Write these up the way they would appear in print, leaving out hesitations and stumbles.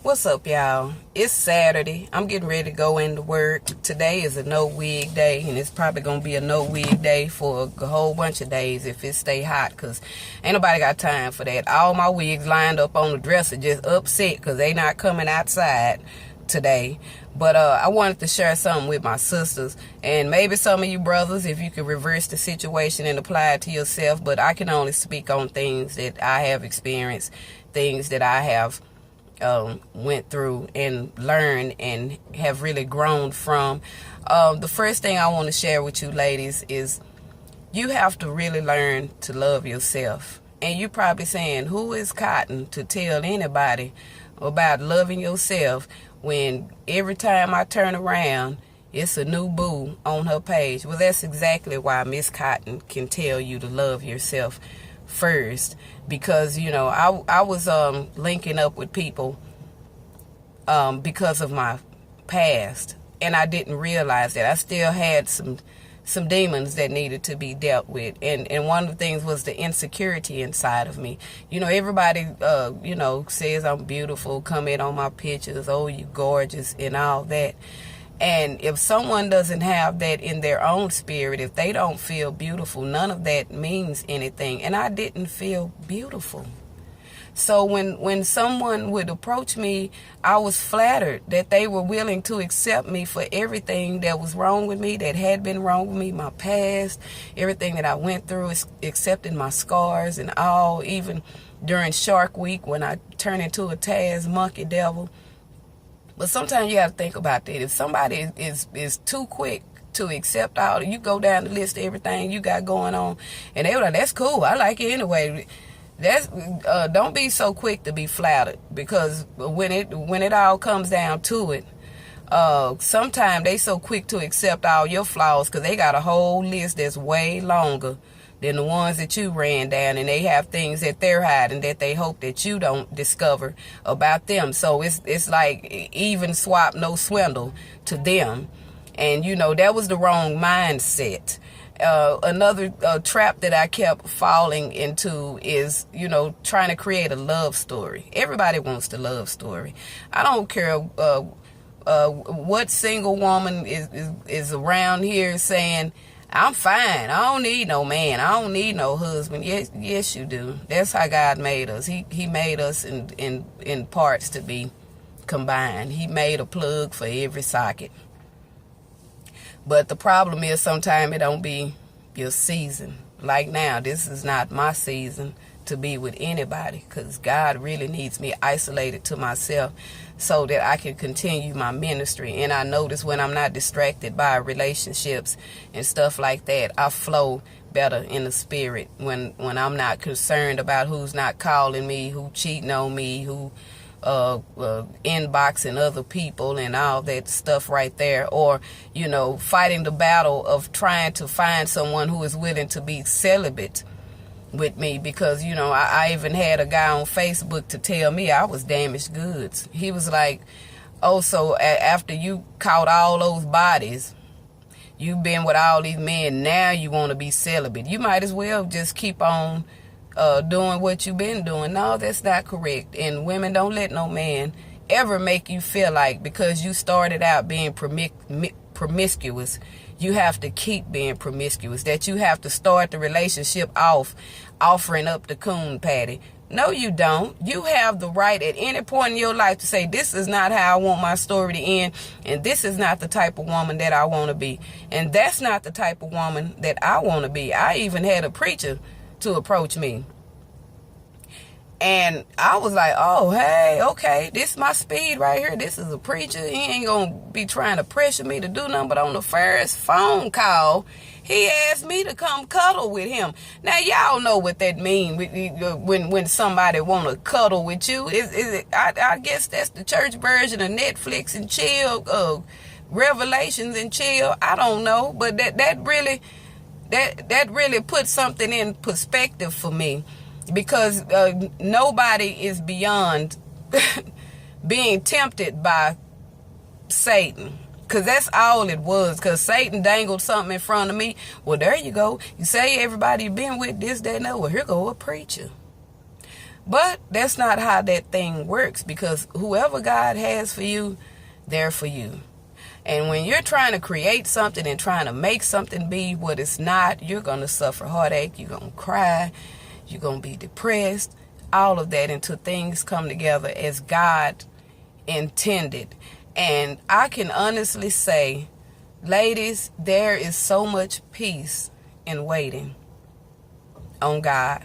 What's up, y'all? It's Saturday. I'm getting ready to go into work. Today is a no wig day, and it's probably gonna be a no wig day for a whole bunch of days if it stay hot, because ain't nobody got time for that. All my wigs lined up on the dresser just upset because they not coming outside today. But I wanted to share something with my sisters, and maybe some of you brothers, if you could reverse the situation and apply it to yourself. But I can only speak on things that I have experienced, things that I have went through and learned and have really grown from. The first thing I want to share with you ladies is you have to really learn to love yourself. And you're probably saying, who is Cotton to tell anybody about loving yourself when every time I turn around, it's a new boo on her page? Well, that's exactly why Miss Cotton can tell you to love yourself first, because I was linking up with people because of my past, and I didn't realize that I still had some demons that needed to be dealt with, and one of the things was the insecurity inside of me. Everybody says I'm beautiful, comment on my pictures, oh, you gorgeous and all that. And if someone doesn't have that in their own spirit, if they don't feel beautiful, none of that means anything. And I didn't feel beautiful. So when someone would approach me, I was flattered that they were willing to accept me for everything that was wrong with me, that had been wrong with me, my past, everything that I went through, accepting my scars and all, even during Shark Week when I turned into a Taz monkey devil. But sometimes you have to think about that. If somebody is too quick to accept all, you go down the list of everything you got going on, and they were like, that's cool, I like it anyway. Don't be so quick to be flattered, because when it all comes down to it, sometimes they so quick to accept all your flaws because they got a whole list that's way longer than the ones that you ran down, and they have things that they're hiding that they hope that you don't discover about them. So it's like even swap, no swindle to them. And that was the wrong mindset. Another trap that I kept falling into is, trying to create a love story. Everybody wants the love story. I don't care what single woman is around here saying, I'm fine, I don't need no man, I don't need no husband. Yes, you do. That's how God made us. He made us in parts to be combined. He made a plug for every socket. But the problem is sometimes it don't be your season. Like now, this is not my season to be with anybody, because God really needs me isolated to myself so that I can continue my ministry. And I notice when I'm not distracted by relationships and stuff like that, I flow better in the spirit when I'm not concerned about who's not calling me, who cheating on me, who inboxing other people and all that stuff right there, or fighting the battle of trying to find someone who is willing to be celibate with me, because I even had a guy on Facebook to tell me I was damaged goods. He was like, oh, so after you caught all those bodies, you've been with all these men, now you want to be celibate. You might as well just keep on doing what you've been doing. No, that's not correct. And women, don't let no man ever make you feel like because you started out being promiscuous, you have to keep being promiscuous, that you have to start the relationship off offering up the coon patty. No, you don't. You have the right at any point in your life to say, this is not how I want my story to end, and this is not the type of woman that I want to be, and that's not the type of woman that I want to be. I even had a preacher to approach me, and I was like, oh, hey, okay, this is my speed right here. This is a preacher. He ain't gonna be trying to pressure me to do nothing. But on the first phone call, he asked me to come cuddle with him. Now, y'all know what that means when somebody want to cuddle with you. I guess that's the church version of Netflix and chill, Revelations and chill. I don't know, but that really puts something in perspective for me, because nobody is beyond being tempted by Satan. Because that's all it was. Because Satan dangled something in front of me. Well, there you go. You say everybody you've been with, this, that, and that. Well, here go a preacher. But that's not how that thing works, because whoever God has for you, they're for you. And when you're trying to create something and trying to make something be what it's not, you're going to suffer heartache, you're going to cry, you're going to be depressed, all of that, until things come together as God intended. And I can honestly say, ladies, there is so much peace in waiting on God.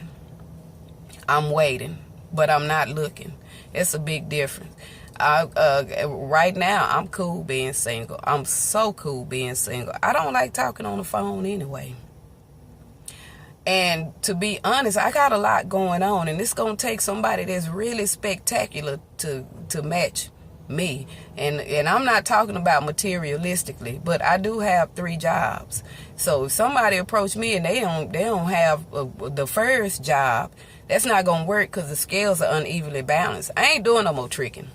I'm waiting, but I'm not looking. It's a big difference. Right now, I'm cool being single. I'm so cool being single. I don't like talking on the phone anyway. And to be honest, I got a lot going on, and it's going to take somebody that's really spectacular to match me. And I'm not talking about materialistically, but I do have 3 jobs. So if somebody approach me and they don't have the first job, that's not going to work, because the scales are unevenly balanced. I ain't doing no more tricking.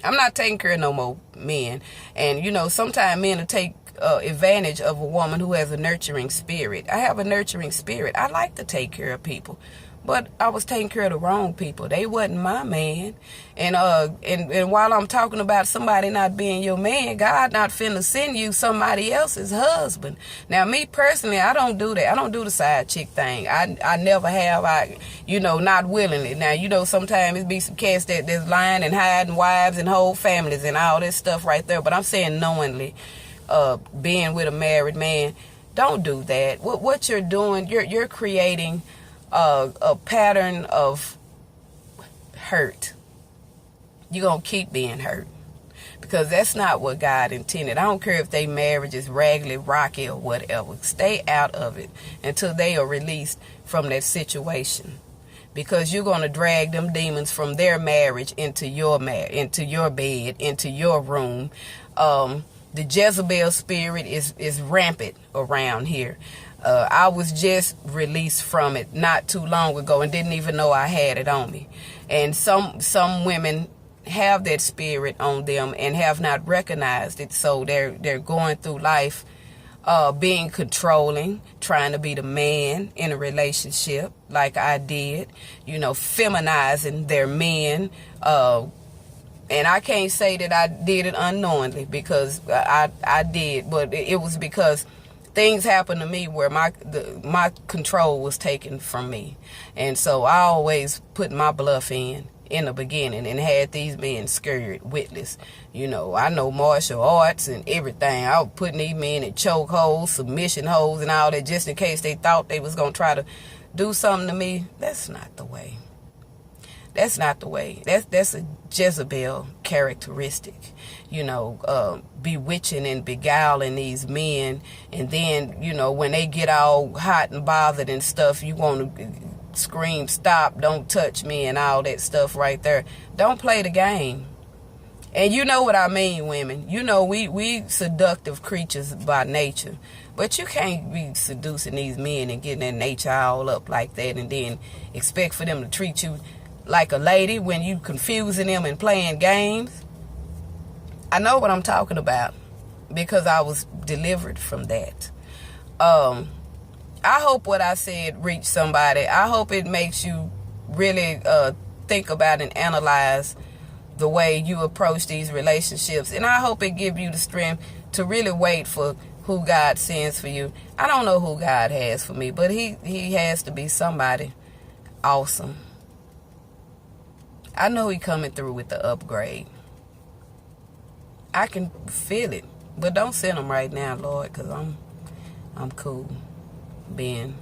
I'm not taking care of no more men. And, you know, sometimes men will take advantage of a woman who has a nurturing spirit. I have a nurturing spirit. I like to take care of people. But I was taking care of the wrong people. They wasn't my man. And while I'm talking about somebody not being your man, God not finna send you somebody else's husband. Now, me personally, I don't do that. I don't do the side chick thing. I never have. Not willingly. Now, sometimes it be some cats that's lying and hiding wives and whole families and all this stuff right there. But I'm saying knowingly, being with a married man, don't do that. What you're doing, you're creating a pattern of hurt. You're going to keep being hurt, because that's not what God intended. I don't care if they marriage is raggedy, rocky, or whatever. Stay out of it until they are released from that situation, because you're going to drag them demons from their marriage into your into your bed, into your room. The Jezebel spirit is rampant around here. I was just released from it not too long ago and didn't even know I had it on me. And some women have that spirit on them and have not recognized it. So they're going through life being controlling, trying to be the man in a relationship like I did, feminizing their men. And I can't say that I did it unknowingly, because I did, but it was because things happened to me where my control was taken from me. And so I always put my bluff in the beginning and had these men scared witless. I know martial arts and everything. I was putting these men in choke holds, submission holds, and all that, just in case they thought they was going to try to do something to me. That's not the way. That's not the way. That's a Jezebel characteristic, bewitching and beguiling these men. And then, when they get all hot and bothered and stuff, you want to scream, stop, don't touch me, and all that stuff right there. Don't play the game. And you know what I mean, women. We seductive creatures by nature. But you can't be seducing these men and getting their nature all up like that and then expect for them to treat you like a lady when you confusing them and playing games. I know what I'm talking about, because I was delivered from that. I hope what I said reached somebody. I hope it makes you really think about and analyze the way you approach these relationships. And I hope it gives you the strength to really wait for who God sends for you. I don't know who God has for me, but he has to be somebody awesome. I know he coming through with the upgrade. I can feel it. But don't send him right now, Lord, because I'm cool being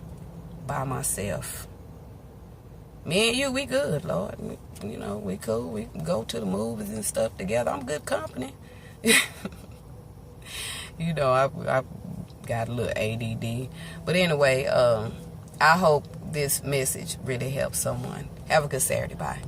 by myself. Me and you, we good, Lord. We cool. We can go to the movies and stuff together. I'm good company. I got a little ADD. But anyway, I hope this message really helps someone. Have a good Saturday. Bye.